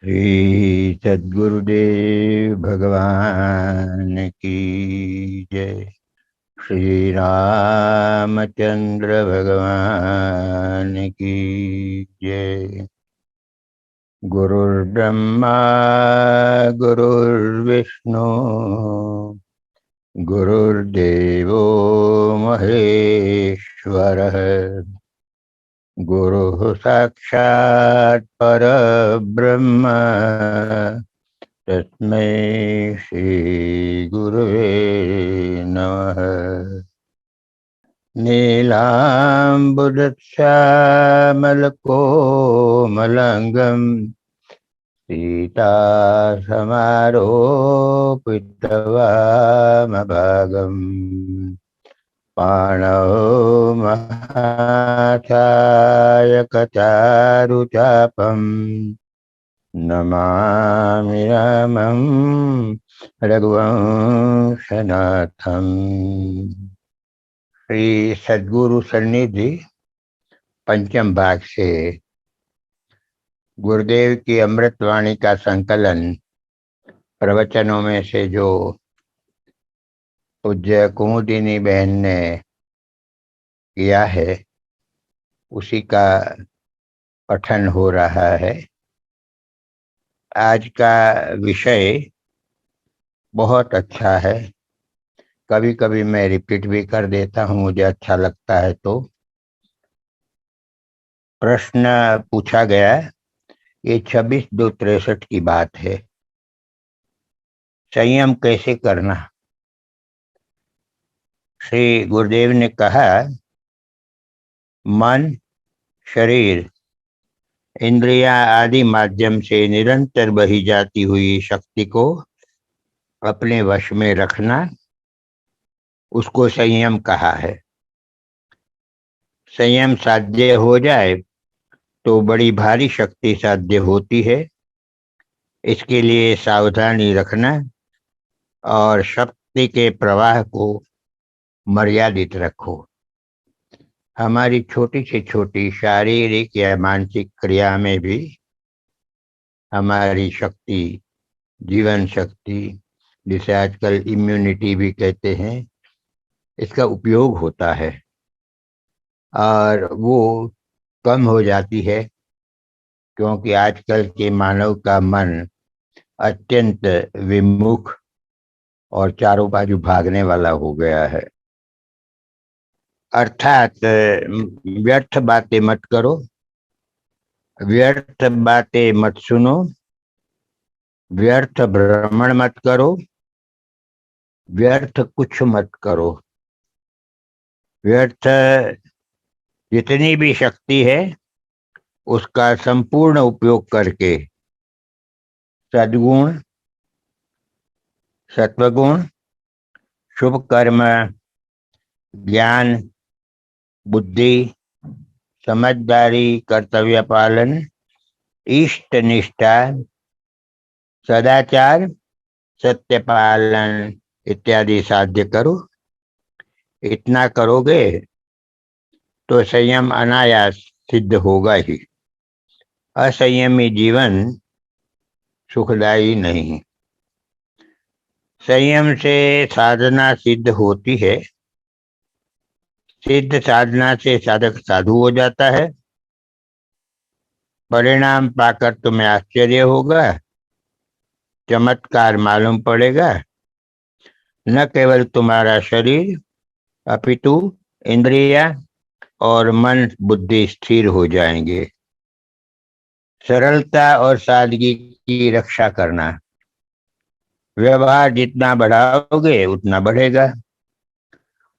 श्री सद्गुरुदेव भगवान की जय। श्री रामचंद्र भगवान की जय। गुरुर्ब्रह्मा गुरुर्विष्णु गुरुर्देवो महेश्वरः। गुरुः साक्षात् परब्रह्म तस्मै श्री गुरुवे नमः। नीलाम्बुदश्यामलकोमलङ्गम् सीतासमारोपितवामभागम् पाणौ महाकाय कचारुचापम् नमामि रामं रघुवंशनाथम्। श्री सद्गुरु सन्निधि पंचम भाग से गुरुदेव की अमृतवाणी का संकलन प्रवचनों में से जो पूज्य कुमुदिनी बहन ने किया है उसी का पठन हो रहा है। आज का विषय बहुत अच्छा है। कभी कभी मैं रिपीट भी कर देता हूँ, मुझे अच्छा लगता है। तो प्रश्न पूछा गया, ये 26/2/63 की बात है। संयम कैसे करना। श्री गुरुदेव ने कहा, मन, शरीर, इंद्रियां आदि माध्यम से निरंतर बही जाती हुई शक्ति को अपने वश में रखना, उसको संयम कहा है। संयम साध्य हो जाए तो बड़ी भारी शक्ति साध्य होती है। इसके लिए सावधानी रखना और शक्ति के प्रवाह को मर्यादित रखो। हमारी छोटी से छोटी शारीरिक या मानसिक क्रिया में भी हमारी शक्ति, जीवन शक्ति, जिसे आजकल इम्यूनिटी भी कहते हैं, इसका उपयोग होता है और वो कम हो जाती है क्योंकि आजकल के मानव का मन अत्यंत विमुख और चारों बाजू भागने वाला हो गया है। अर्थात व्यर्थ बातें मत करो, व्यर्थ बातें मत सुनो, व्यर्थ भ्रमण मत करो, व्यर्थ कुछ मत करो। व्यर्थ जितनी भी शक्ति है उसका संपूर्ण उपयोग करके सद्गुण, सत्वगुण, शुभ कर्म, ज्ञान, बुद्धि, समझदारी, कर्तव्य पालन, इष्ट निष्ठा, सदाचार, सत्य पालन इत्यादि साध्य करो। इतना करोगे तो संयम अनायास सिद्ध होगा ही। असंयमी जीवन सुखदायी नहीं। संयम से साधना सिद्ध होती है। सिद्ध साधना से साधक साधु हो जाता है। परिणाम पाकर तुम्हें आश्चर्य होगा, चमत्कार मालूम पड़ेगा। न केवल तुम्हारा शरीर अपितु इंद्रिया और मन बुद्धि स्थिर हो जाएंगे। सरलता और सादगी की रक्षा करना। व्यवहार जितना बढ़ाओगे उतना बढ़ेगा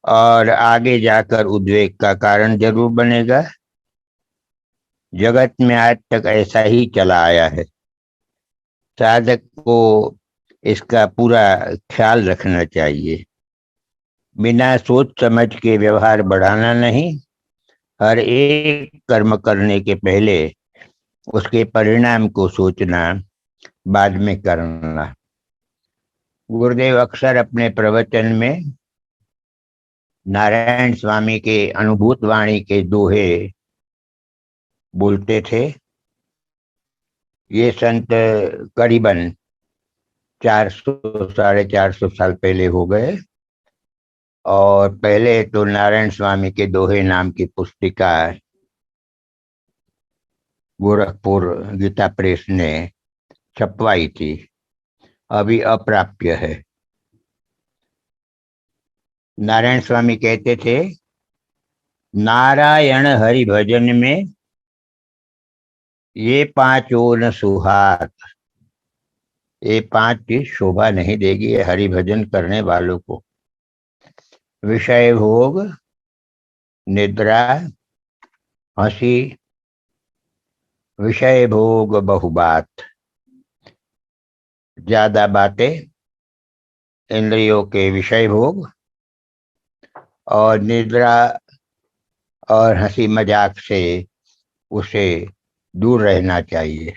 और आगे जाकर उद्वेग का कारण जरूर बनेगा। जगत में आज तक ऐसा ही चला आया है। साधक को इसका पूरा ख्याल रखना चाहिए। बिना सोच समझ के व्यवहार बढ़ाना नहीं। हर एक कर्म करने के पहले उसके परिणाम को सोचना, बाद में करना। गुरुदेव अक्सर अपने प्रवचन में नारायण स्वामी के अनुभूत वाणी के दोहे बोलते थे। ये संत करीबन 400 450 साल पहले हो गए। और पहले तो नारायण स्वामी के दोहे नाम की पुस्तिका गोरखपुर गीता प्रेस ने छपवाई थी, अभी अप्राप्य है। नारायण स्वामी कहते थे, नारायण हरि भजन में ये पांच ओर न सुहात। ये पांच चीज शोभा नहीं देगी हरि भजन करने वालों को। विषय भोग, निद्रा, हंसी, विषय भोग बहुबात, ज्यादा बातें, इंद्रियों के विषय भोग, और निद्रा और हंसी मजाक से उसे दूर रहना चाहिए।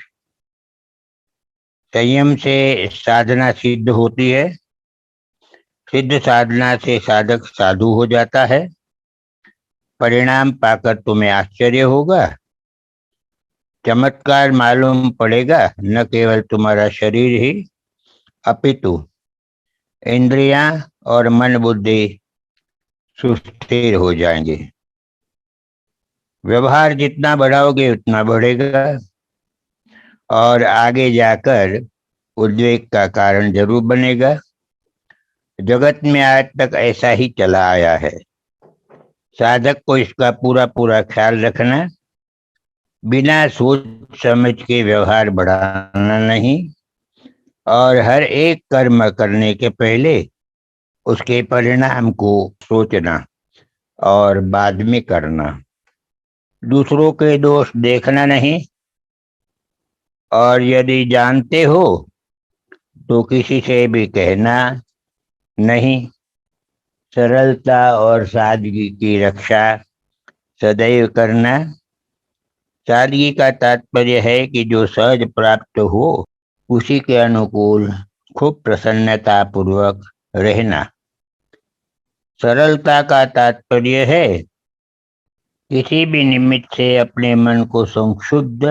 संयम से साधना सिद्ध होती है। सिद्ध साधना से साधक साधु हो जाता है। परिणाम पाकर तुम्हें आश्चर्य होगा। चमत्कार मालूम पड़ेगा। न केवल तुम्हारा शरीर ही अपितु इंद्रियां और मन बुद्धि सुस्थिर हो जाएंगे। व्यवहार जितना बढ़ाओगे उतना बढ़ेगा और आगे जाकर उद्वेग का कारण जरूर बनेगा। जगत में आज तक ऐसा ही चला आया है। साधक को इसका पूरा पूरा ख्याल रखना, बिना सोच समझ के व्यवहार बढ़ाना नहीं, और हर एक कर्म करने के पहले उसके परिणाम को सोचना और बाद में करना। दूसरों के दोष देखना नहीं, और यदि जानते हो तो किसी से भी कहना नहीं। सरलता और सादगी की रक्षा सदैव करना। सादगी का तात्पर्य है कि जो सहज प्राप्त हो उसी के अनुकूल खूब प्रसन्नता पूर्वक रहना। सरलता का तात्पर्य है किसी भी निमित्त से अपने मन को संक्षुब्ध,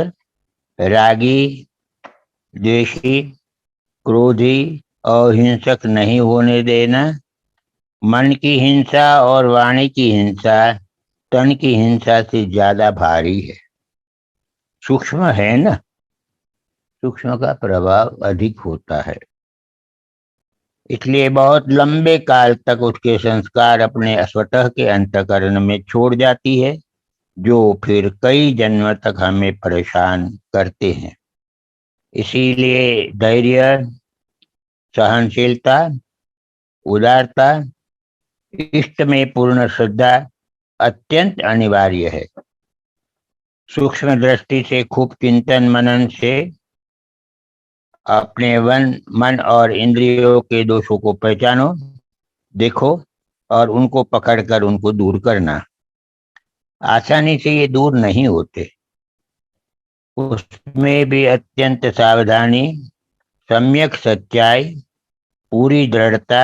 रागी, द्वेषी, क्रोधी और हिंसक नहीं होने देना। मन की हिंसा और वाणी की हिंसा तन की हिंसा से ज्यादा भारी है। सूक्ष्म है ना, सूक्ष्म का प्रभाव अधिक होता है। इसलिए बहुत लंबे काल तक उसके संस्कार अपने स्वतः के अंतःकरण में छोड़ जाती है, जो फिर कई जन्म तक हमें परेशान करते हैं। इसीलिए धैर्य, सहनशीलता, उदारता, इष्ट में पूर्ण श्रद्धा अत्यंत अनिवार्य है। सूक्ष्म दृष्टि से खूब चिंतन मनन से अपने मन और इंद्रियों के दोषों को पहचानो, देखो और उनको पकड़कर उनको दूर करना। आसानी से ये दूर नहीं होते। उसमें भी अत्यंत सावधानी, सम्यक सच्चाई, पूरी दृढ़ता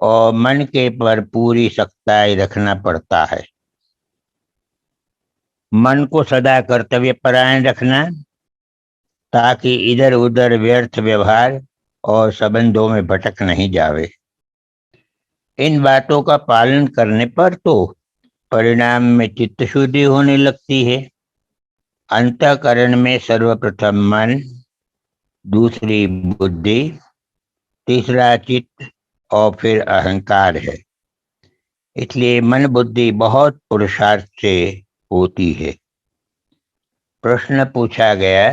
और मन के पर पूरी सख्ताई रखना पड़ता है। मन को सदा कर्तव्य परायण रखना, ताकि इधर उधर व्यर्थ व्यवहार और संबंधों में भटक नहीं जावे। इन बातों का पालन करने पर तो परिणाम में चित्त शुद्धि होने लगती है। अंतःकरण में सर्वप्रथम मन, दूसरी बुद्धि, तीसरा चित्त और फिर अहंकार है। इसलिए मन बुद्धि बहुत पुरुषार्थ से होती है। प्रश्न पूछा गया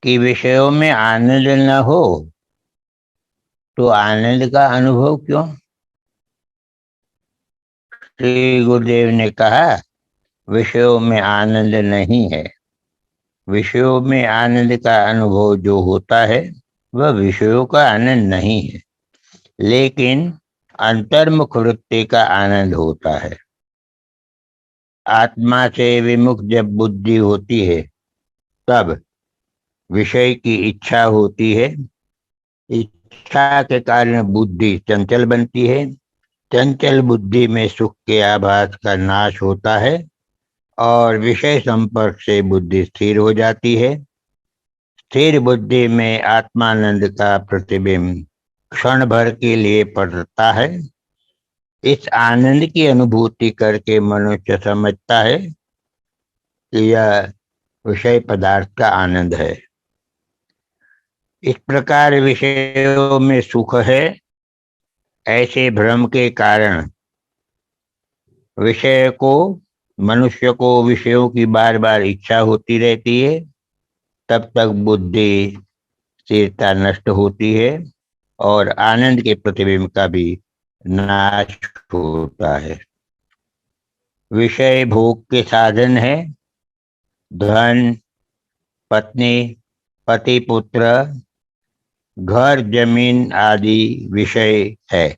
कि विषयों में आनंद न हो तो आनंद का अनुभव क्यों? श्री गुरुदेव ने कहा, विषयों में आनंद नहीं है। विषयों में आनंद का अनुभव जो होता है वह विषयों का आनंद नहीं है, लेकिन अंतर्मुख वृत्ति का आनंद होता है। आत्मा से विमुख जब बुद्धि होती है तब विषय की इच्छा होती है। इच्छा के कारण बुद्धि चंचल बनती है। चंचल बुद्धि में सुख के आभास का नाश होता है और विषय संपर्क से बुद्धि स्थिर हो जाती है। स्थिर बुद्धि में आत्मानंद का प्रतिबिंब क्षण भर के लिए पड़ता है। इस आनंद की अनुभूति करके मनुष्य समझता है कि यह विषय पदार्थ का आनंद है। इस प्रकार विषयों में सुख है, ऐसे भ्रम के कारण विषय को मनुष्य को विषयों की बार बार इच्छा होती रहती है। तब तक बुद्धि स्थिरता नष्ट होती है और आनंद के प्रतिबिंब का भी नाश होता है। विषय भोग के साधन है। धन, पत्नी, पति, पुत्र, घर, जमीन आदि विषय है।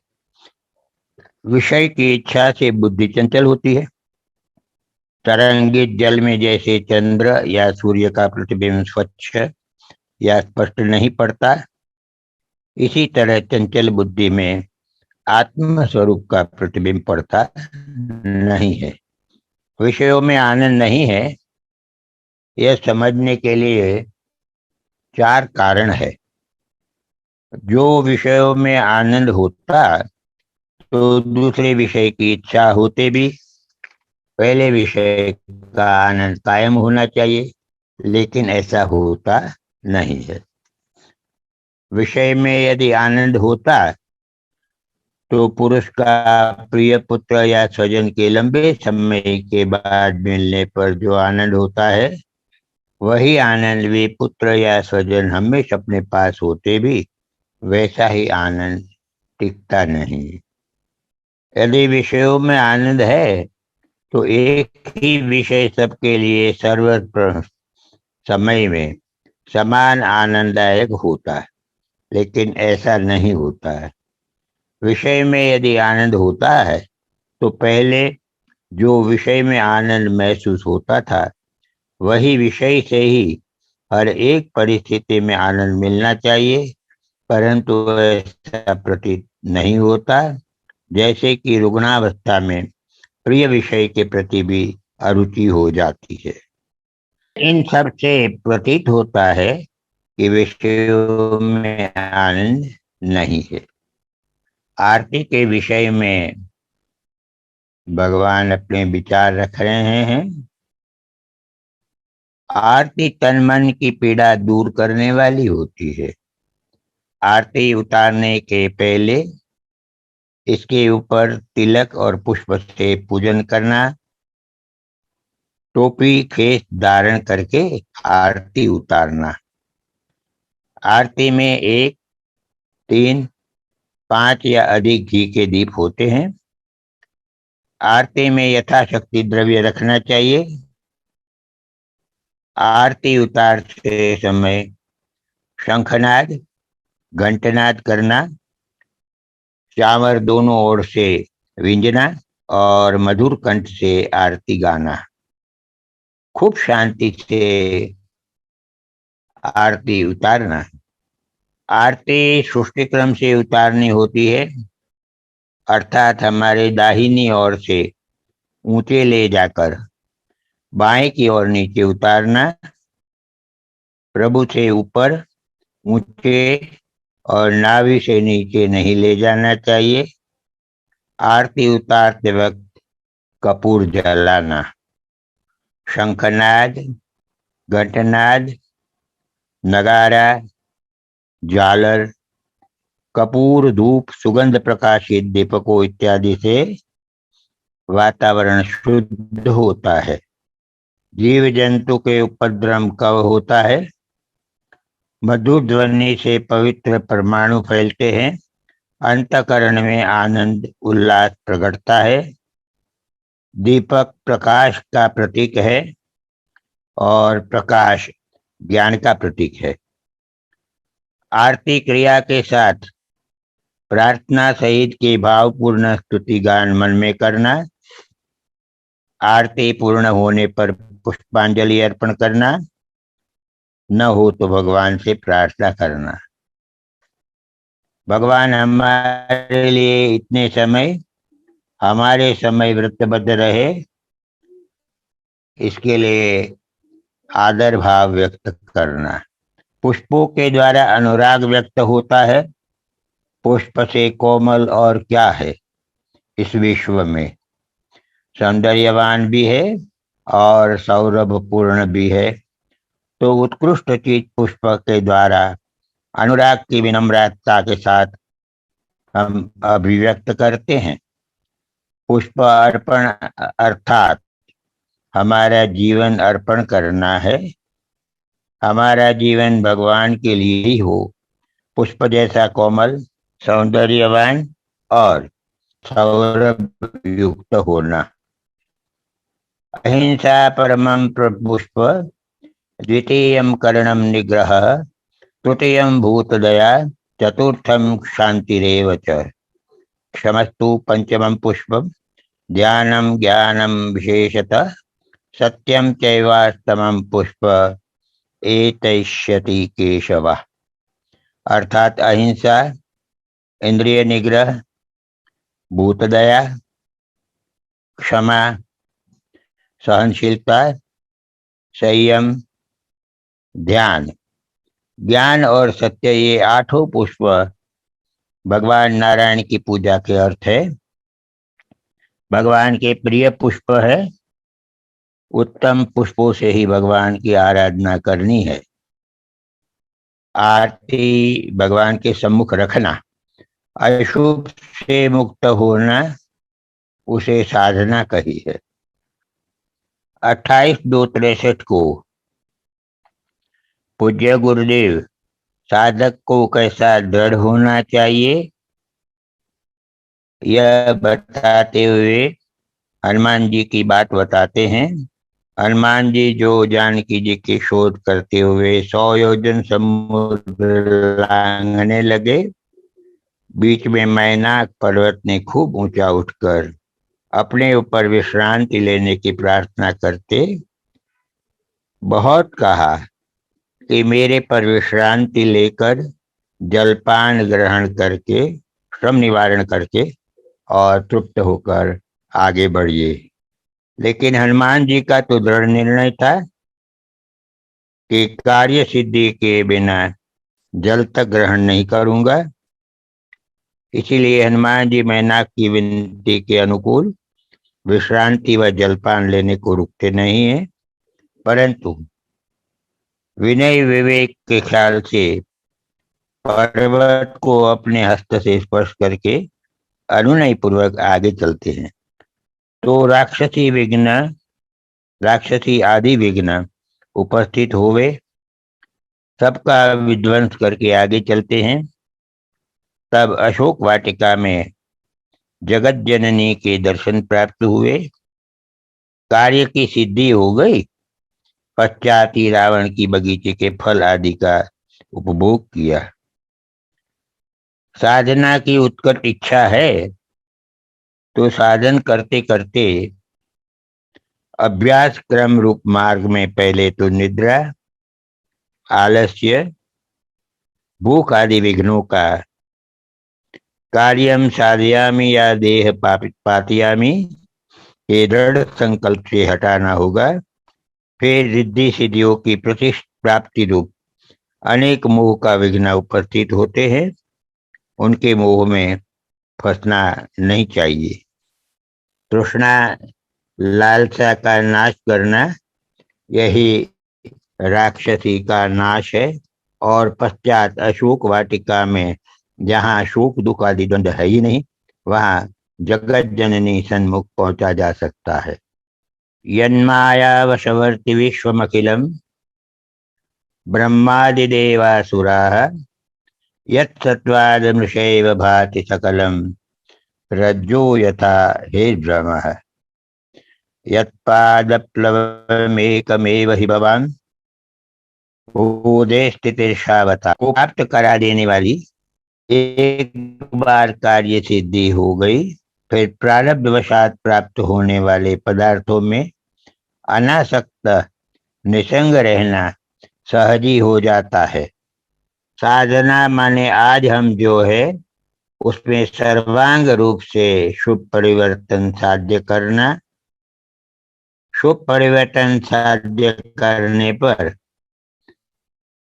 विषय की इच्छा से बुद्धि चंचल होती है। तरंगित जल में जैसे चंद्र या सूर्य का प्रतिबिंब स्वच्छ या स्पष्ट नहीं पड़ता, इसी तरह चंचल बुद्धि में आत्म स्वरूप का प्रतिबिंब पड़ता नहीं है। विषयों में आनंद नहीं है, यह समझने के लिए 4 कारण है। जो विषयों में आनंद होता तो दूसरे विषय की इच्छा होते भी पहले विषय का आनंद कायम होना चाहिए, लेकिन ऐसा होता नहीं है। विषय में यदि आनंद होता तो पुरुष का प्रिय पुत्र या स्वजन के लंबे समय के बाद मिलने पर जो आनंद होता है, वही आनंद वे पुत्र या स्वजन हमेशा अपने पास होते भी वैसा ही आनंद टिकता नहीं। यदि विषयों में आनंद है तो एक ही विषय सबके लिए सर्व समय में समान आनंददायक होता है, लेकिन ऐसा नहीं होता है। विषय में यदि आनंद होता है तो पहले जो विषय में आनंद महसूस होता था, वही विषय से ही हर एक परिस्थिति में आनंद मिलना चाहिए, परंतु ऐसा प्रतीत नहीं होता। जैसे कि रुग्णावस्था में प्रिय विषय के प्रति भी अरुचि हो जाती है। इन सब से प्रतीत होता है कि विषयों में आनंद नहीं है। आरती के विषय में भगवान अपने विचार रख रहे हैं। आरती तन मन की पीड़ा दूर करने वाली होती है। आरती उतारने के पहले इसके ऊपर तिलक और पुष्प से पूजन करना, टोपी खेस धारण करके आरती उतारना। आरती में 1, 3, 5 या अधिक घी के दीप होते हैं। आरती में यथाशक्ति द्रव्य रखना चाहिए। आरती उतारते समय शंखनाद, घंटनाद करना, चावर दोनों ओर से विंजना और मधुर कंठ से आरती गाना। खूब शांति से आरती उतारना। आरती सृष्टि क्रम से उतारनी होती है, अर्थात हमारे दाहिनी ओर से ऊंचे ले जाकर बाएं की ओर नीचे उतारना। प्रभु से ऊपर ऊंचे और नाभि से नीचे नहीं ले जाना चाहिए। आरती उतारते वक्त कपूर जलाना। शंखनाद, घंटनाद, नगारा, झालर, कपूर, धूप, सुगंध प्रकाशित दीपकों इत्यादि से वातावरण शुद्ध होता है। जीव जंतु के उपद्रव कब होता है? मधुर ध्वनि से पवित्र परमाणु फैलते हैं, अंतःकरण में आनंद उल्लास प्रकटता है। दीपक प्रकाश का प्रतीक है और प्रकाश ज्ञान का प्रतीक है। आरती क्रिया के साथ प्रार्थना सहित के भावपूर्ण स्तुति गान मन में करना। आरती पूर्ण होने पर पुष्पांजलि अर्पण करना, न हो तो भगवान से प्रार्थना करना। भगवान हमारे लिए इतने समय हमारे समय व्रतबद्ध रहे, इसके लिए आदर भाव व्यक्त करना। पुष्पों के द्वारा अनुराग व्यक्त होता है। पुष्प से कोमल और क्या है इस विश्व में। सौंदर्यवान भी है और सौरभपूर्ण भी है। तो उत्कृष्ट चीज पुष्प के द्वारा अनुराग की विनम्रता के साथ हम अभिव्यक्त करते हैं। पुष्प अर्पण अर्थात हमारा जीवन अर्पण करना है। हमारा जीवन भगवान के लिए ही हो। पुष्प जैसा कोमल, सौंदर्यवान और सौरभ युक्त होना। अहिंसा परमं पुष्प, द्वितीयं करणं निग्रह, तृतीयं भूतदया, चतुर्थं शांतिरेव च। क्षमस्तु पंचमं पुष्पम, ध्यानम ज्ञानम विशेषतः, सत्यम चैवास्तमं पुष्प एतैष्यति केशव। अर्थात अहिंसा, इंद्रिय निग्रह, भूतदया, क्षमा, सहनशीलता, संयम, ध्यान, ज्ञान और सत्य, ये आठों पुष्प भगवान नारायण की पूजा के अर्थ है। भगवान के प्रिय पुष्प है। उत्तम पुष्पों से ही भगवान की आराधना करनी है। आरती भगवान के सम्मुख रखना, अशुभ से मुक्त होना, उसे साधना कही है। 28-2-63 को पूज्य गुरुदेव साधक को कैसा दृढ़ होना चाहिए यह बताते हुए हनुमान जी की बात बताते हैं। हनुमान जी जो जानकी जी की शोध करते हुए 100 योजन समुद्र लांघने लगे। बीच में मैनाक पर्वत ने खूब ऊंचा उठकर अपने ऊपर विश्रांति लेने की प्रार्थना करते बहुत कहा कि मेरे पर विश्रांति लेकर जलपान ग्रहण करके श्रम निवारण करके और तृप्त होकर आगे बढ़िए। लेकिन हनुमान जी का तो दृढ़ निर्णय था कि कार्य सिद्धि के बिना जल तक ग्रहण नहीं करूंगा। इसीलिए हनुमान जी मैनाक की विनती के अनुकूल विश्रांति व जलपान लेने को रुकते नहीं है, परंतु विनय विवेक के ख्याल से पर्वत को अपने हस्त से स्पर्श करके अनुनय पूर्वक आगे चलते हैं। तो राक्षसी आदि विघ्न उपस्थित होवे, सबका विध्वंस करके आगे चलते हैं। तब अशोक वाटिका में जगत जननी के दर्शन प्राप्त हुए। कार्य की सिद्धि हो गई। पश्चात ही रावण की बगीचे के फल आदि का उपभोग किया। साधना की उत्कट इच्छा है तो साधन करते करते अभ्यास क्रम रूप मार्ग में पहले तो निद्रा, आलस्य, भूख आदि विघ्नों का कार्यम साधयामी या देह पातियामी के दृढ़ संकल्प से हटाना होगा। फिर रिद्धि सिद्धियों की प्रतिष्ठ प्राप्ति रूप अनेक मोह का विघ्न उपस्थित होते हैं। उनके मोह में फंसना नहीं चाहिए। तृष्णा, लालसा का नाश करना, यही राक्षसी का नाश है। और पश्चात अशोक वाटिका में जहाँ शोक दुख आदि द्वंद है ही नहीं, वहाँ जगत जननी सन्मुख पहुंचा जा सकता है। यन्माया वशवर्ति विश्वमखिलम ब्रह्मादिदेवासुराः यत्सत्त्वादमृषैव भाति सकलम रज्जो यथा हेर्भ्रमः यत्पादप्लवमेकमेव हि भवान् भूदे स्थितिर्षावता को प्राप्त करा देने वाली एक बार कार्य सिद्धि हो गई, फिर प्रारब्ध वशात प्राप्त होने वाले पदार्थों में अनासक्त निसंग रहना सहज ही हो जाता है। साधना माने आज हम जो है उसमें सर्वांग रूप से शुभ परिवर्तन साध्य करना। शुभ परिवर्तन साध्य करने पर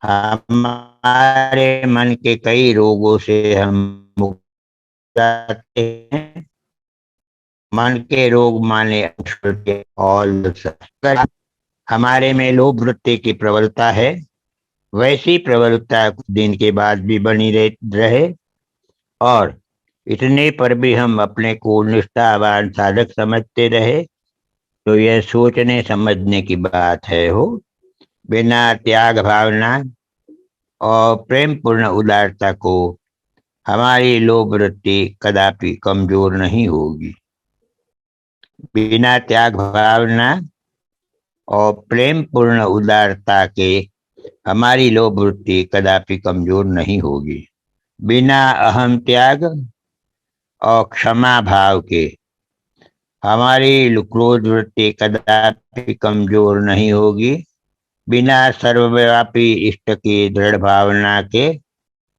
हमारे मन के कई रोगों से हम मुक्त जाते हैं। मन के रोग माने और हमारे में लोभ वृत्ति की प्रबलता है, वैसी प्रबलता कुछ दिन के बाद भी बनी रहे और इतने पर भी हम अपने को निष्ठावान साधक समझते रहे, तो यह सोचने समझने की बात है हो। बिना त्याग भावना और प्रेम पूर्ण उदारता को हमारी लोभ वृत्ति कदापि कमजोर नहीं होगी। बिना त्याग भावना और प्रेम पूर्ण उदारता के हमारी लोभ वृत्ति कदापि कमजोर नहीं होगी। बिना अहम त्याग और क्षमा भाव के हमारी क्रोध वृत्ति कदापि कमजोर नहीं होगी। बिना सर्वव्यापी इष्ट की दृढ़ भावना के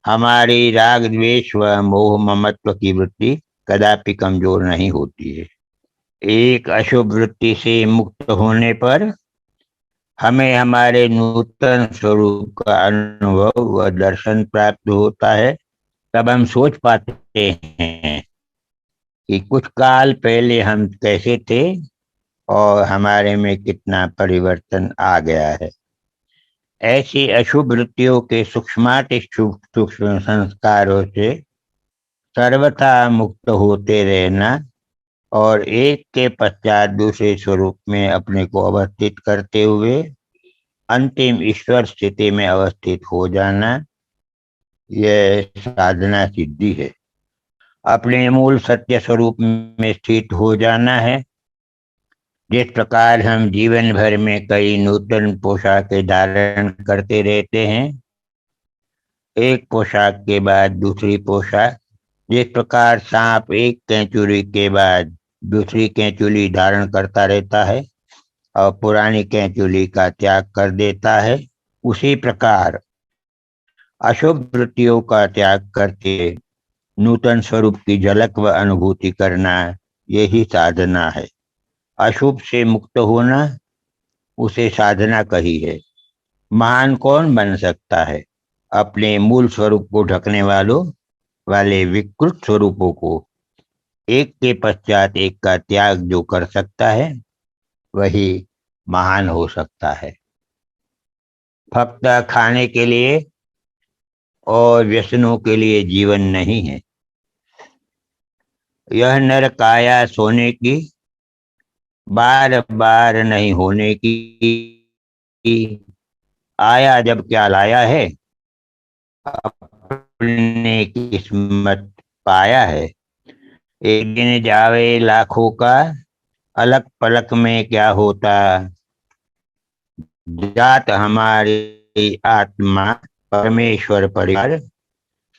हमारी राग द्वेष व मोह ममत्व की वृत्ति कदापि कमजोर नहीं होती है। एक अशुभ वृत्ति से मुक्त होने पर हमें हमारे नूतन स्वरूप का अनुभव व दर्शन प्राप्त होता है। तब हम सोच पाते हैं कि कुछ काल पहले हम कैसे थे और हमारे में कितना परिवर्तन आ गया है। ऐसी अशुभ वृत्तियों के सूक्ष्माति सूक्ष्म संस्कारों से सर्वथा मुक्त होते रहना और एक के पश्चात दूसरे स्वरूप में अपने को अवस्थित करते हुए अंतिम ईश्वर स्थिति में अवस्थित हो जाना, यह साधना सिद्धि है। अपने मूल सत्य स्वरूप में स्थित हो जाना है। जिस प्रकार हम जीवन भर में कई नूतन पोशाकें धारण करते रहते हैं, एक पोशाक के बाद दूसरी पोशाक, जिस प्रकार सांप एक कैंचुली के बाद दूसरी कैंचुली धारण करता रहता है और पुरानी कैंचुली का त्याग कर देता है, उसी प्रकार अशुभ वृत्तियों का त्याग करके नूतन स्वरूप की झलक व अनुभूति करना, यही साधना है। अशुभ से मुक्त होना, उसे साधना कही है। महान कौन बन सकता है? अपने मूल स्वरूप को ढकने वाले विकृत स्वरूपों को एक के पश्चात एक का त्याग जो कर सकता है, वही महान हो सकता है। फक्त खाने के लिए और व्यसनों के लिए जीवन नहीं है। यह नर काया सोने की, बार बार नहीं होने की। आया जब क्या लाया है, अपने किस्मत पाया है। एक दिन जावे लाखों का, अलग पलक में क्या होता। जात हमारी आत्मा परमेश्वर परिवार,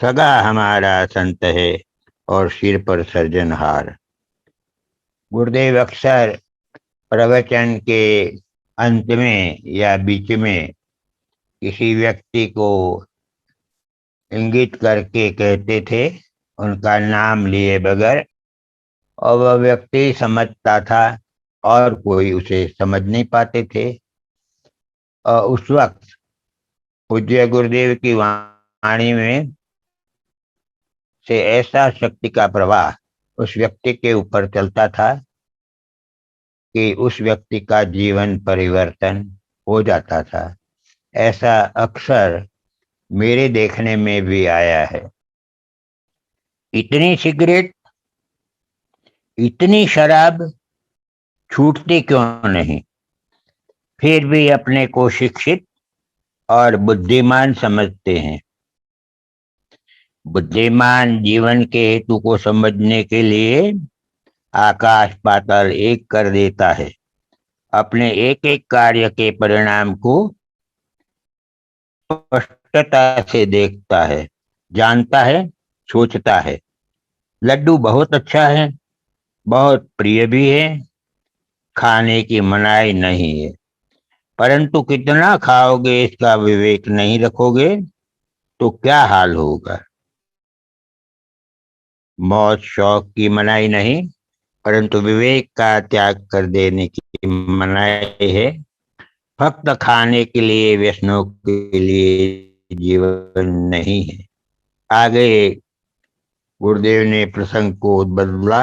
सगा हमारा संत है और सिर पर सर्जनहार। गुरुदेव अक्सर प्रवचन के अंत में या बीच में किसी व्यक्ति को इंगित करके कहते थे, उनका नाम लिए बगैर, और वह व्यक्ति समझता था और कोई उसे समझ नहीं पाते थे। और उस वक्त पूज्य गुरुदेव की वाणी में से ऐसा शक्ति का प्रवाह उस व्यक्ति के ऊपर चलता था कि उस व्यक्ति का जीवन परिवर्तन हो जाता था। ऐसा अक्सर मेरे देखने में भी आया है। इतनी सिगरेट, इतनी शराब छूटती क्यों नहीं? फिर भी अपने को शिक्षित और बुद्धिमान समझते हैं। बुद्धिमान जीवन के हेतु को समझने के लिए आकाश पाताल एक कर देता है। अपने एक एक कार्य के परिणाम को स्पष्टता से देखता है, जानता है, सोचता है। लड्डू बहुत अच्छा है, बहुत प्रिय भी है, खाने की मनाही नहीं है, परंतु कितना खाओगे इसका विवेक नहीं रखोगे तो क्या हाल होगा। मौत शौक की मनाही नहीं, परंतु विवेक का त्याग कर देने की मनाही है। फक्त खाने के लिए, व्यसनों के लिए जीवन नहीं है। आगे गुरुदेव ने प्रसंग को बदला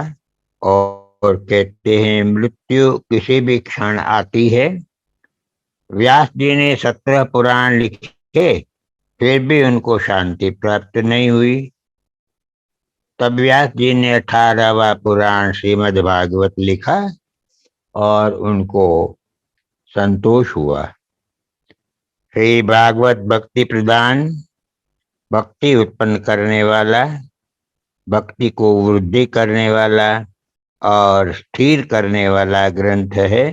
और कहते हैं, मृत्यु किसी भी क्षण आती है। व्यास जी ने 17 पुराण लिखे, फिर भी उनको शांति प्राप्त नहीं हुई। तब व्यास जी ने 18वां पुराण श्रीमद् भागवत लिखा और उनको संतोष हुआ। श्री भागवत भक्ति प्रदान, भक्ति उत्पन्न करने वाला, भक्ति को वृद्धि करने वाला और स्थिर करने वाला ग्रंथ है।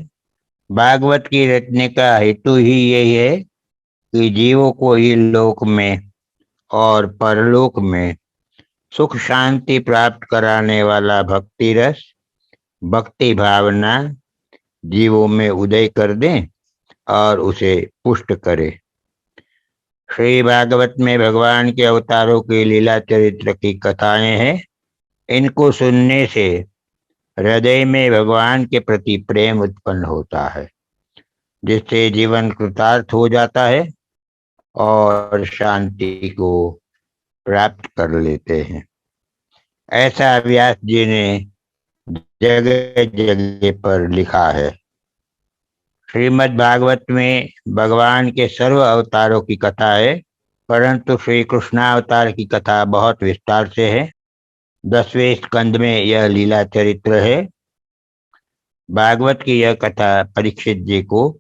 भागवत की रचने का हेतु ही यही है कि जीवों को ही लोक में और परलोक में सुख शांति प्राप्त कराने वाला भक्ति रस, भक्ति भावना जीवों में उदय कर दें और उसे पुष्ट करे। श्री भागवत में भगवान के अवतारों के लीला चरित्र की कथाएं हैं। इनको सुनने से हृदय में भगवान के प्रति प्रेम उत्पन्न होता है, जिससे जीवन कृतार्थ हो जाता है और शांति को प्राप्त कर लेते हैं। ऐसा व्यास जी ने जगह जगह पर लिखा है। श्रीमद् भागवत में भगवान के सर्व अवतारों की कथा है, परंतु श्री कृष्णावतार की कथा बहुत विस्तार से है। 10वें स्कंद में यह लीला चरित्र है। भागवत की यह कथा परीक्षित जी को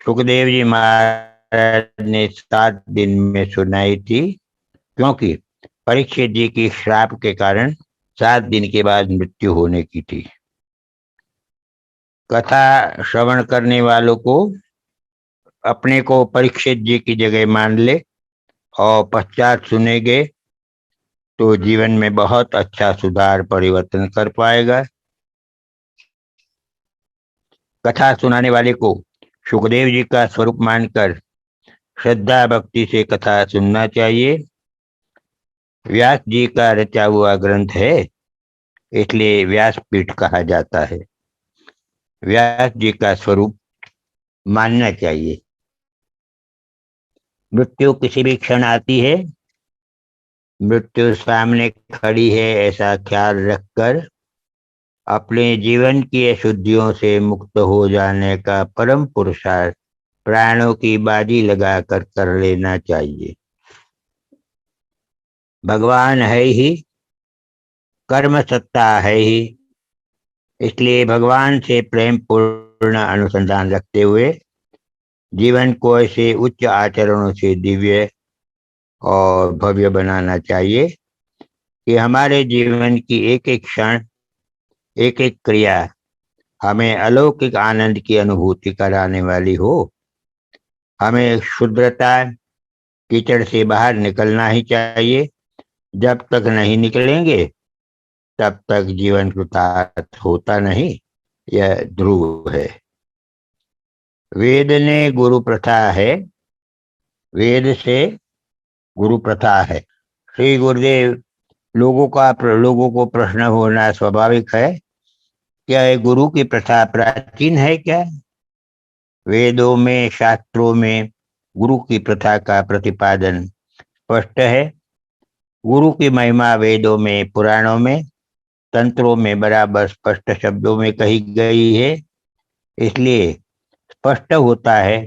सुखदेव जी महाराज ने 7 दिन में सुनाई थी, क्योंकि परीक्षित जी की श्राप के कारण 7 दिन के बाद मृत्यु होने की थी। कथा श्रवण करने वालों को अपने को परीक्षित जी की जगह मान ले और पश्चात सुनेंगे तो जीवन में बहुत अच्छा सुधार परिवर्तन कर पाएगा। कथा सुनाने वाले को सुखदेव जी का स्वरूप मानकर श्रद्धा भक्ति से कथा सुनना चाहिए। व्यास जी का रचा हुआ ग्रंथ है, इसलिए व्यासपीठ कहा जाता है। व्यास जी का स्वरूप मानना चाहिए। मृत्यु किसी भी क्षण आती है। मृत्यु सामने खड़ी है ऐसा ख्याल रखकर अपने जीवन की अशुद्धियों से मुक्त हो जाने का परम पुरुषार्थ प्राणों की बाजी लगाकर कर लेना चाहिए। भगवान है ही, कर्म सत्ता है ही, इसलिए भगवान से प्रेम पूर्ण अनुसंधान रखते हुए जीवन को ऐसे उच्च आचरणों से दिव्य और भव्य बनाना चाहिए कि हमारे जीवन की एक एक क्षण, एक एक क्रिया हमें अलौकिक आनंद की अनुभूति कराने वाली हो। हमें शुद्रता, कीचड़ से बाहर निकलना ही चाहिए। जब तक नहीं निकलेंगे तब तक जीवन कृतार्थ होता नहीं, यह ध्रुव है। वेद ने गुरु प्रथा है, वेद से गुरु प्रथा है। श्री गुरुदेव, लोगों को प्रश्न होना स्वाभाविक है, क्या ये गुरु की प्रथा प्राचीन है क्या? वेदों में, शास्त्रों में गुरु की प्रथा का प्रतिपादन स्पष्ट है। गुरु की महिमा वेदों में, पुराणों में, तंत्रों में बराबर स्पष्ट शब्दों में कही गई है। इसलिए स्पष्ट होता है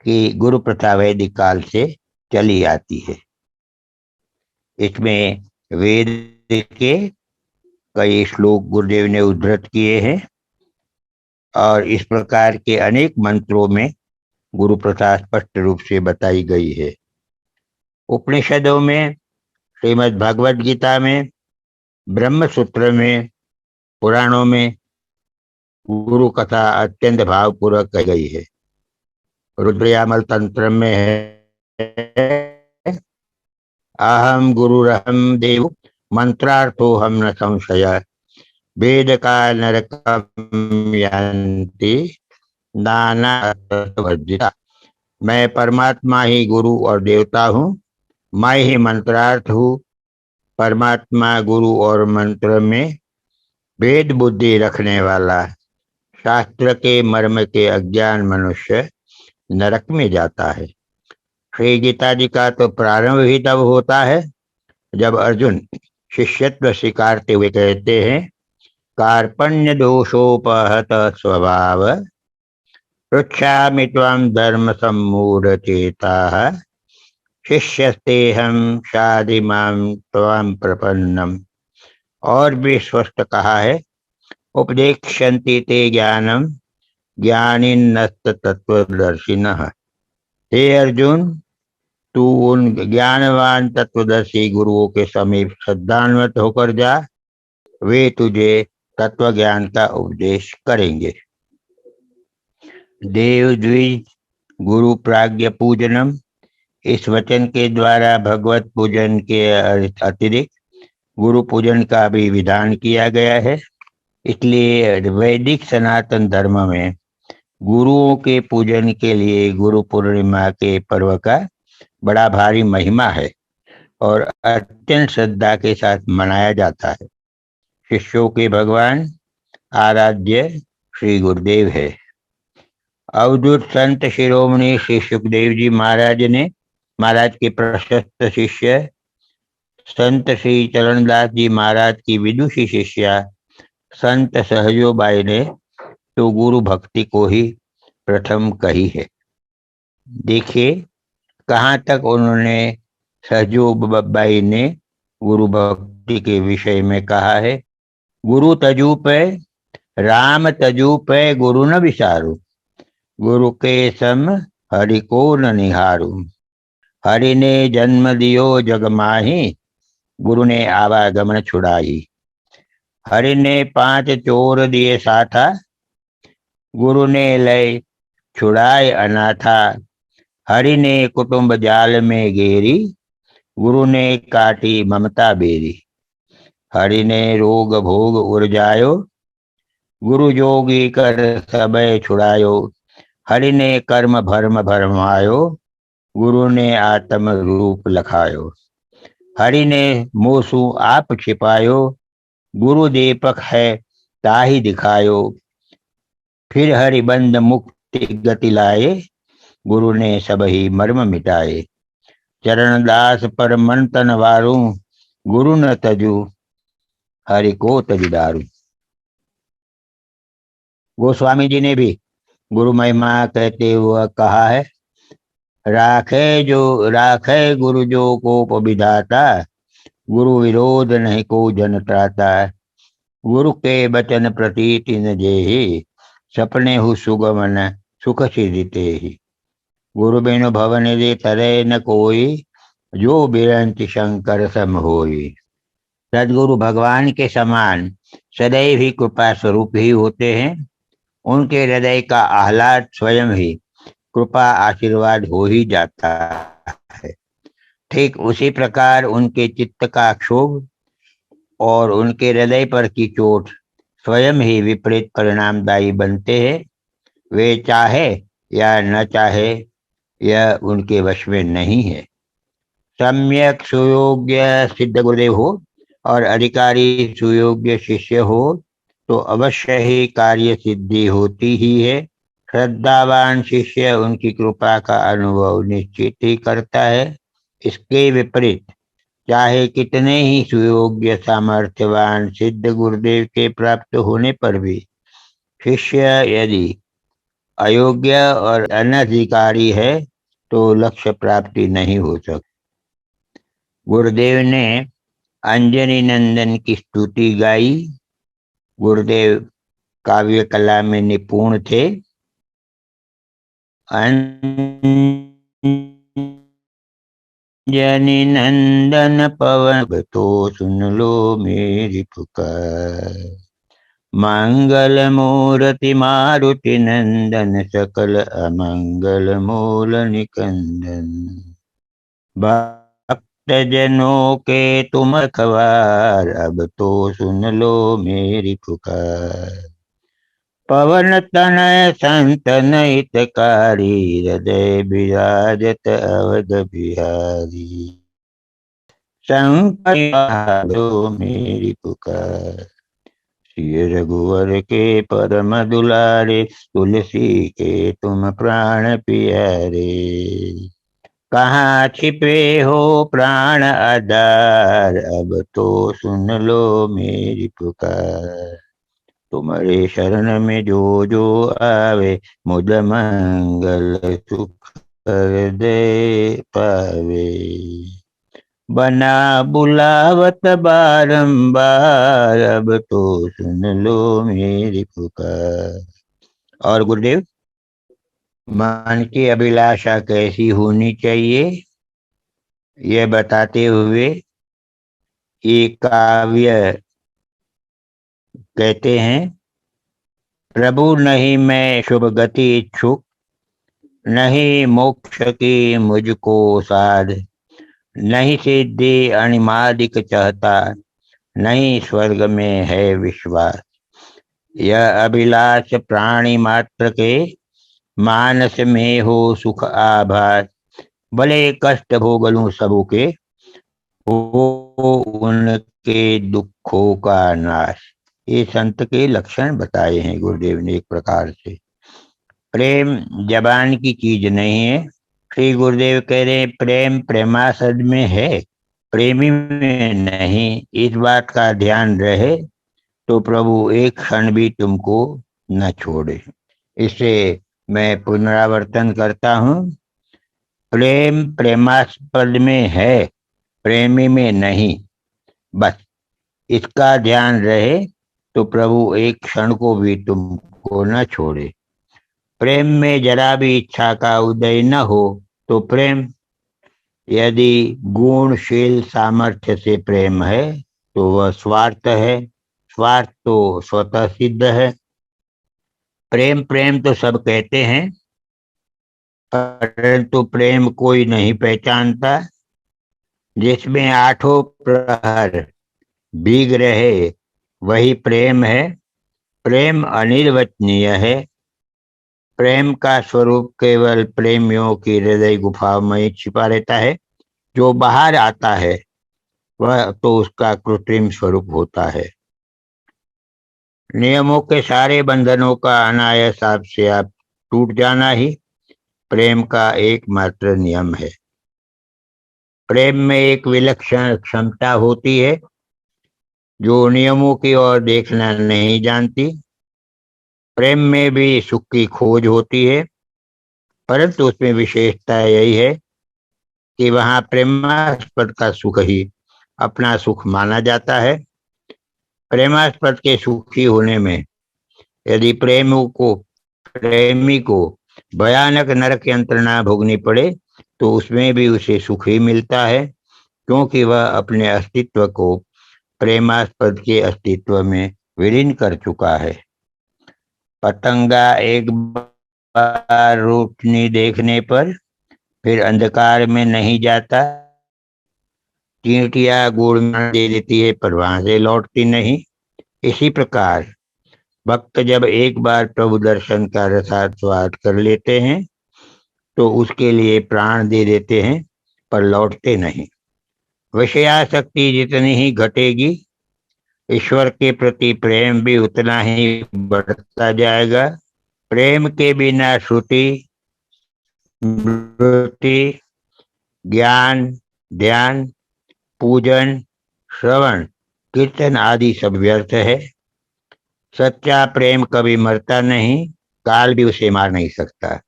कि गुरु प्रथा वैदिक काल से चली आती है। इसमें वेद के कई श्लोक गुरुदेव ने उद्धृत किए हैं और इस प्रकार के अनेक मंत्रों में गुरु प्रथा स्पष्ट रूप से बताई गई है। उपनिषदों में, श्रीमद् भगवद गीता में, ब्रह्म सूत्र में, पुराणों में गुरु कथा अत्यंत भावपूर्वक कही गई है। रुद्रयामल तंत्र में है, अहम गुरुरहम देव मंत्रार्थो हम न संशय, वेद का नरकम यान्ति नाना वर्जिता। मैं परमात्मा ही गुरु और देवता हूँ, मैं ही मंत्रार्थ हूँ। परमात्मा, गुरु और मंत्र में भेद बुद्धि रखने वाला, शास्त्र के मर्म के अज्ञान मनुष्य नरक में जाता है। श्री गीता जी का तो प्रारंभ ही तब होता है जब अर्जुन शिष्यत्व स्वीकारते हुए कहते हैं, कार्पण्य दोषोपहत स्वभाव पृच्छामि त्वां धर्म सम्मूढ़ चेता शिष्यस्तेहम शाधि माम त्वां प्रपन्नम। और भी स्पष्ट कहा है, उपदेक्षन्ति ते ज्ञानम ज्ञानिनस्त तत्वदर्शिनः। हे अर्जुन, तू उन ज्ञानवान तत्वदर्शी गुरुओं के समीप श्रद्धान्वित होकर जा, वे तुझे तत्व ज्ञान का उपदेश करेंगे। देव द्विज गुरु प्राज्ञ पूजनम, इस वचन के द्वारा भगवत पूजन के अतिरिक्त गुरु पूजन का भी विधान किया गया है। इसलिए वैदिक सनातन धर्म में गुरुओं के पूजन के लिए गुरु पूर्णिमा के पर्व का बड़ा भारी महिमा है और अत्यंत श्रद्धा के साथ मनाया जाता है। शिष्यों के भगवान आराध्य श्री गुरुदेव है। अवधूत संत शिरोमणि श्री सुखदेव जी महाराज के प्रशस्त शिष्य संत श्री चरणदास जी महाराज की विदुषी शिष्या संत सहजोबाई ने तो गुरु भक्ति को ही प्रथम कही है। देखिए कहाँ तक उन्होंने सहजोबाई ने गुरु भक्ति के विषय में कहा है। गुरु तजू पे राम तजू पे गुरु न विसारू, गुरु के सम हरि को न निहारू। हरि ने जन्म दियो जग माही, गुरु ने आवागमन छुड़ाई। हरि ने 5 चोर दिए साथा, गुरु ने लय छुड़ाए अनाथा। हरि ने कुटुंब जाल में घेरी, गुरु ने काटी ममता बेरी। हरि ने रोग भोग उर्जायो, गुरु जोगी कर सबय छुड़ायो। हरि ने कर्म भर्म भरमायो, गुरु ने आत्म रूप लखायो। हरि ने मोसु आप छिपायो, गुरु दीपक है ताहि दिखायो। फिर हरि बंद मुक्ति गति लाए, गुरु ने सब ही मर्म मिटाए। चरणदास पर मन तन वारू, गुरु न तजू हरि को तजु दारू। गोस्वामी जी ने भी गुरु महिमा कहते हुए कहा है, राखे गुरु जो को विधाता, गुरु विरोध नहीं को जन त्राता। गुरु के बचन प्रतीति न जेहि, सपने हु सुगमन सुख सिदिते ही। गुरु बिनु भवन दे तरे न कोई, जो बिरंच शंकर सम होई। सदगुरु भगवान के समान सदैव ही कृपा स्वरूप ही होते हैं। उनके हृदय का आह्लाद स्वयं ही कृपा आशीर्वाद हो ही जाता है। ठीक उसी प्रकार उनके चित्त का क्षोभ और उनके हृदय पर की चोट स्वयं ही विपरीत परिणामदायी बनते हैं। वे चाहे या न चाहे, यह उनके वश में नहीं है। सम्यक सुयोग्य सिद्ध गुरुदेव हो और अधिकारी सुयोग्य शिष्य हो तो अवश्य ही कार्य सिद्धि होती ही है। श्रद्धावान शिष्य उनकी कृपा का अनुभव निश्चित ही करता है। इसके विपरीत चाहे कितने ही सुयोग्य सामर्थ्यवान सिद्ध गुरुदेव के प्राप्त होने पर भी शिष्य यदि अयोग्य और अनधिकारी है तो लक्ष्य प्राप्ति नहीं हो सकती। गुरुदेव ने अंजनी नंदन की स्तुति गाई। गुरुदेव काव्य कला में निपुण थे। अंजनी नंदन पवन तो सुन लो मेरी पुकार। मंगल मूर्ति मारुति नंदन सकल अमंगल मूल निकंदन। भक्त जनों के तुम रखवार, अब तो सुन लो मेरी पुकार। पवन तनय संतन हितकारी, हृदय विराजत अवध बिहारी। शंकर मेरी पुकार। सिय रघुवर के परम दुलारे, तुलसी के तुम प्राण प्यारे। कहाँ छिपे हो प्राण आधार, अब तो सुन लो मेरी पुकार। तुम्हारे शरण में जो जो आवे, मुझ मंगल सुख कर दे पावे। बना बुलावत बारंबार, अब तो सुन लो मेरी पुकार। और गुरुदेव, मन की अभिलाषा कैसी होनी चाहिए, यह बताते हुए ये काव्य कहते हैं। प्रभु नहीं मैं शुभ गति इच्छुक, नहीं मोक्ष की मुझको साध। नहीं सिद्धि अणिमादिक चाहता, नहीं स्वर्ग में है विश्वास। यह अभिलाष प्राणी मात्र के, मानस में हो सुख आभास। भले कष्ट भोग लूं सबू के, हो उनके दुखों का नाश। ये संत के लक्षण बताए हैं गुरुदेव ने एक प्रकार से। प्रेम जबान की चीज नहीं है। श्री गुरुदेव कह रहे हैं प्रेम प्रेमासद में है, प्रेमी में नहीं। इस बात का ध्यान रहे तो प्रभु एक क्षण भी तुमको न छोड़े। इसे मैं पुनरावर्तन करता हूँ। प्रेम प्रेमास्पद में है, प्रेमी में नहीं। बस इसका ध्यान रहे तो प्रभु एक क्षण को भी तुमको न छोड़े। प्रेम में जरा भी इच्छा का उदय न हो तो प्रेम, यदि गुणशील सामर्थ्य से प्रेम है तो वह स्वार्थ है। स्वार्थ तो स्वतः सिद्ध है। प्रेम प्रेम तो सब कहते हैं, परंतु प्रेम कोई नहीं पहचानता। जिसमें आठों प्रहर भीग रहे वही प्रेम है। प्रेम अनिर्वचनीय है। प्रेम का स्वरूप केवल प्रेमियों की हृदय गुफा में छिपा रहता है। जो बाहर आता है वह तो उसका कृत्रिम स्वरूप होता है। नियमों के सारे बंधनों का अनायास आपसे आप टूट जाना ही प्रेम का एकमात्र नियम है। प्रेम में एक विलक्षण क्षमता होती है जो नियमों की ओर देखना नहीं जानती। प्रेम में भी सुख की खोज होती है, परंतु उसमें विशेषता यही है कि वहां प्रेमास्पद का सुख ही अपना सुख माना जाता है। प्रेमास्पद के सुखी होने में यदि प्रेमी को भयानक नरक यंत्रणा भोगनी पड़े तो उसमें भी उसे सुख ही मिलता है, क्योंकि वह अपने अस्तित्व को प्रेमास्पद के अस्तित्व में विलीन कर चुका है। पतंगा एक बार रोशनी देखने पर फिर अंधकार में नहीं जाता। चींटियां गुड़ में दे देती है पर वहां से लौटती नहीं। इसी प्रकार भक्त जब एक बार प्रभु दर्शन का रसास्वाद कर लेते हैं तो उसके लिए प्राण दे देते हैं पर लौटते नहीं। विषयासक्ति जितनी ही घटेगी, ईश्वर के प्रति प्रेम भी उतना ही बढ़ता जाएगा। प्रेम के बिना श्रुति, स्मृति, ज्ञान, ध्यान, पूजन, श्रवण, कीर्तन आदि सब व्यर्थ है। सच्चा प्रेम कभी मरता नहीं, काल भी उसे मार नहीं सकता।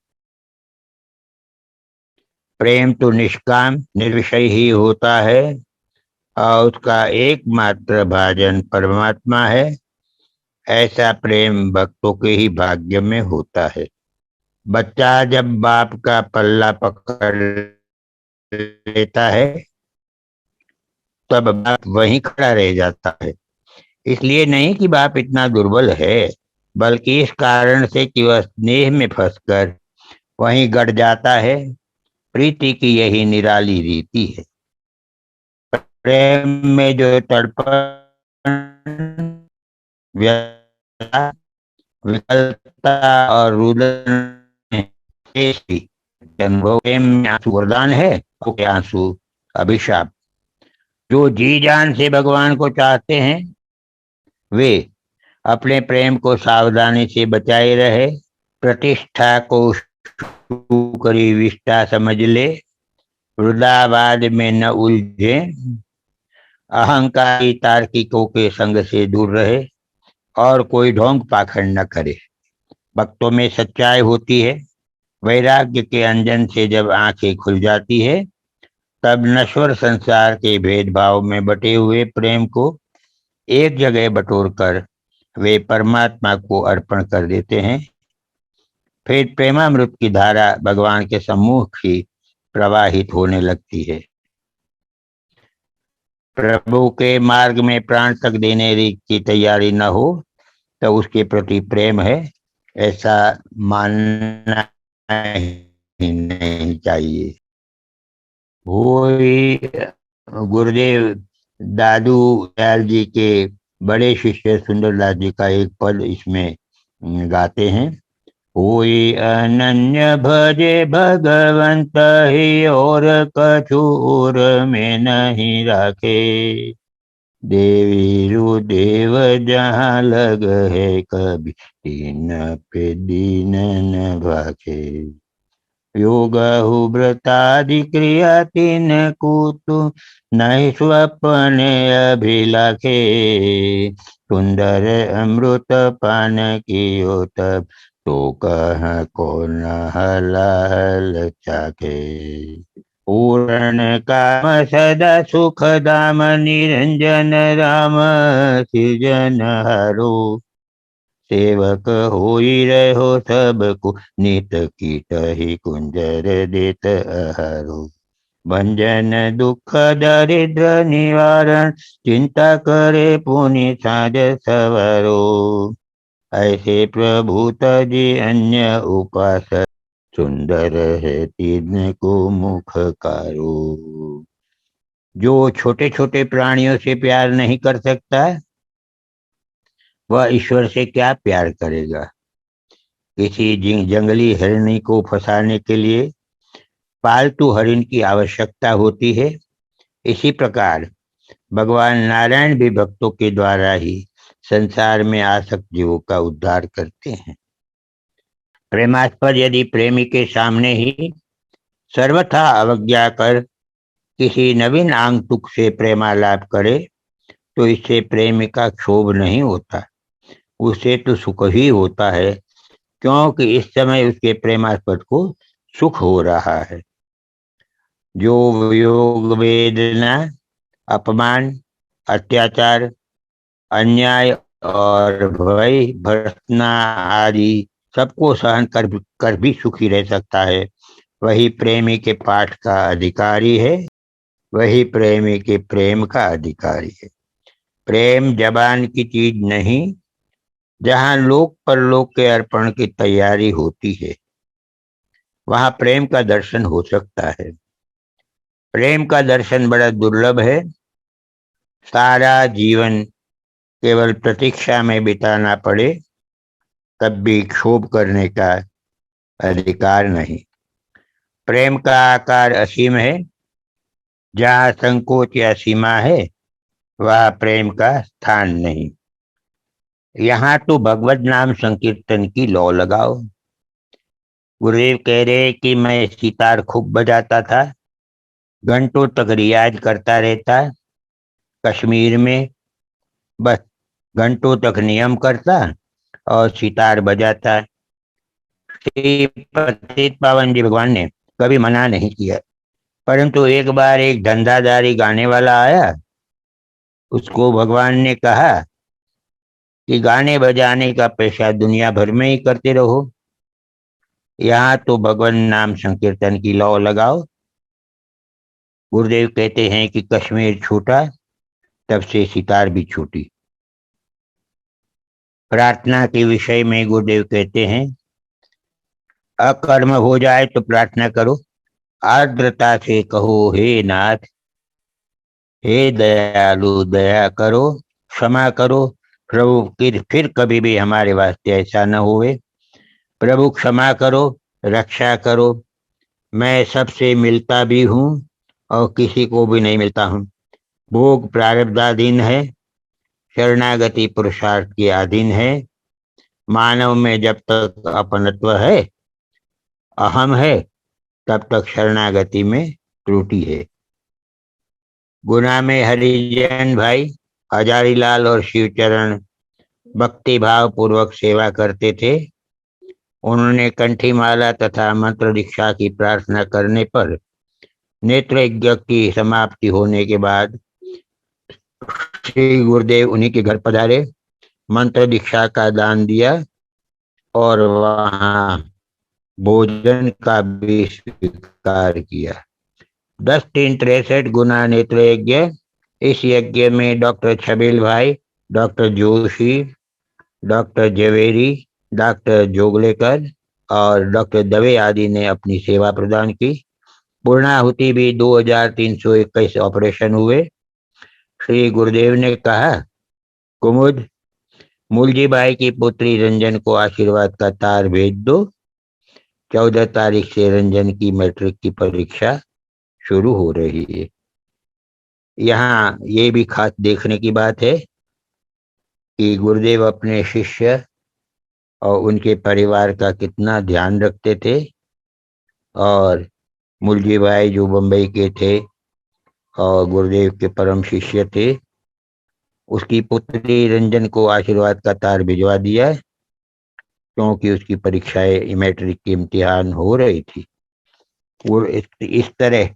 प्रेम तो निष्काम निर्विषय ही होता है और उसका एकमात्र भाजन परमात्मा है। ऐसा प्रेम भक्तों के ही भाग्य में होता है। बच्चा जब बाप का पल्ला पकड़ लेता है तब बाप वहीं खड़ा रह जाता है। इसलिए नहीं कि बाप इतना दुर्बल है, बल्कि इस कारण से कि वह स्नेह में फंसकर वहीं गड़ जाता है। प्रीति की यही निराली रीति है। प्रेम में जो तड़पन, व्यथा, विकलता और रुदन अनुभव, प्रेम में आंसू वरदान है और के आंसू अभिशाप। जो जी जान से भगवान को चाहते हैं वे अपने प्रेम को सावधानी से बचाए रहे, प्रतिष्ठा को करी विष्ठा समझ ले, वृदावाद में न उलझे, अहंकारी तार्किकों के संग से दूर रहे और कोई ढोंग पाखंड न करे। भक्तों में सच्चाई होती है। वैराग्य के अंजन से जब आंखें खुल जाती है, तब नश्वर संसार के भेदभाव में बटे हुए प्रेम को एक जगह बटोर कर वे परमात्मा को अर्पण कर देते हैं। फिर प्रेमामृत की धारा भगवान के सम्मुख ही प्रवाहित होने लगती है। प्रभु के मार्ग में प्राण तक देने की तैयारी न हो तो उसके प्रति प्रेम है ऐसा मानना ही नहीं चाहिए। वही गुरुदेव दादू दयाल जी के बड़े शिष्य सुंदरदास जी का एक पद इसमें गाते हैं। कोई अनन्य भजे भगवंत ही और कछूर में नहीं राखे, देवी रुदेव जहाँ लग है कभी दीन पे दीन न भाखे, योग व्रतादि क्रिया तीन कुतु नहीं स्वप्न अभिलाखे, सुंदर अमृत पान कियो तब तो कह को न हलाल चाखे, पूर्ण काम सदा सुख धाम निरंजन राम सृजन हरो, सेवक होई रहो सबको नित कीट ही कुंजर देत अहरो, भंजन दुख दरिद्र निवारण चिंता करे पुनि साज सवरो, ऐसे प्रभु तजी अन्य उपास सुंदर है तीन को मुख कारो। जो छोटे छोटे प्राणियों से प्यार नहीं कर सकता वह ईश्वर से क्या प्यार करेगा। किसी जंगली हिरणी को फंसाने के लिए पालतू हरिण की आवश्यकता होती है। इसी प्रकार भगवान नारायण भी भक्तों के द्वारा ही संसार में आसक्त जीवों का उद्धार करते हैं। प्रेमास्पद यदि प्रेमी के सामने ही सर्वथा अवज्ञा कर किसी नवीन आंगतुक से प्रेमालाप करे तो इससे प्रेमी का क्षोभ नहीं होता, उसे तो सुख ही होता है, क्योंकि इस समय उसके प्रेमास्पद को सुख हो रहा है। जो योग वेदना, अपमान, अत्याचार, अन्याय और भय भर्तना आदि सबको सहन कर भी सुखी रह सकता है, वही प्रेमी के पाठ का अधिकारी है, वही प्रेमी के प्रेम का अधिकारी है। प्रेम जबान की चीज नहीं, जहाँ लोक परलोक के अर्पण की तैयारी होती है वहां प्रेम का दर्शन हो सकता है। प्रेम का दर्शन बड़ा दुर्लभ है। सारा जीवन केवल प्रतीक्षा में बिताना पड़े तब भी क्षोभ करने का अधिकार नहीं। प्रेम का आकार असीम है। जहाँ संकोच या सीमा है वह प्रेम का स्थान नहीं। यहाँ तो भगवत नाम संकीर्तन की लौ लगाओ। गुरुदेव कह रहे कि मैं सितार खूब बजाता था, घंटों तक रियाज करता रहता कश्मीर में, बस घंटों तक नियम करता और सितार बजाता। श्री पतित पावन जी भगवान ने कभी मना नहीं किया, परंतु एक बार एक धंधादारी गाने वाला आया। उसको भगवान ने कहा कि गाने बजाने का पेशा दुनिया भर में ही करते रहो, यहाँ तो भगवान नाम संकीर्तन की लौ लगाओ। गुरुदेव कहते हैं कि कश्मीर छूटा तब से सितार भी छूटी। प्रार्थना के विषय में गुरुदेव कहते हैं, अकर्म हो जाए तो प्रार्थना करो, आर्द्रता से कहो हे नाथ, हे दयालु दया करो, क्षमा करो प्रभु, फिर कभी भी हमारे वास्ते ऐसा न होवे। प्रभु क्षमा करो, रक्षा करो। मैं सबसे मिलता भी हूँ और किसी को भी नहीं मिलता हूँ। भोग प्रारब्धाधीन है, शरणागति पुरुषार्थ के अधीन है। मानव में जब तक अपनत्व है, अहम है, तब तक शरणागति में त्रुटि है। गुना में हरिजन भाई हजारीलाल और शिवचरण भक्ति भाव पूर्वक सेवा करते थे। उन्होंने कंठी माला तथा मंत्र दीक्षा की प्रार्थना करने पर नेत्र यज्ञ की समाप्ति होने के बाद श्री गुरुदेव उन्हीं के घर पधारे, मंत्र दीक्षा का दान दिया और वहां भोजन का भी स्वीकार किया। 10-3-63 गुना नेत्र यज्ञ। इस यज्ञ में doctor Chhabil Bhai, doctor Joshi, doctor Javeri, doctor Joglekar और डॉक्टर दवे आदि ने अपनी सेवा प्रदान की। पूर्णाहुति भी 2321 ऑपरेशन हुए। श्री गुरुदेव ने कहा, कुमुद, मूलजी बाई की पुत्री रंजन को आशीर्वाद का तार भेज दो। 14 तारीख से रंजन की मैट्रिक की परीक्षा शुरू हो रही है। यहाँ ये भी खास देखने की बात है कि गुरुदेव अपने शिष्य और उनके परिवार का कितना ध्यान रखते थे। और मुलजी भाई जो बम्बई के थे और गुरुदेव के परम शिष्य थे, उसकी पुत्री रंजन को आशीर्वाद का तार भिजवा दिया क्योंकि उसकी परीक्षाएं मैट्रिक की इम्तिहान हो रही थी। वो इस तरह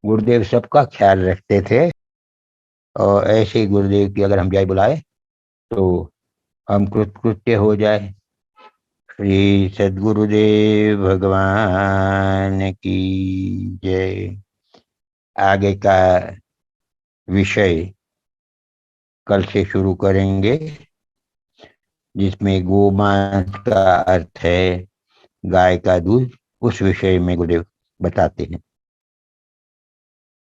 गुरुदेव सबका ख्याल रखते थे। और ऐसे गुरुदेव की अगर हम जय बुलाए तो हम कृतकृत्य हो जाए। श्री सद्गुरुदेव भगवान की जय। आगे का विषय कल से शुरू करेंगे, जिसमें गोमांस का अर्थ है गाय का दूध। उस विषय में गुरुदेव बताते हैं।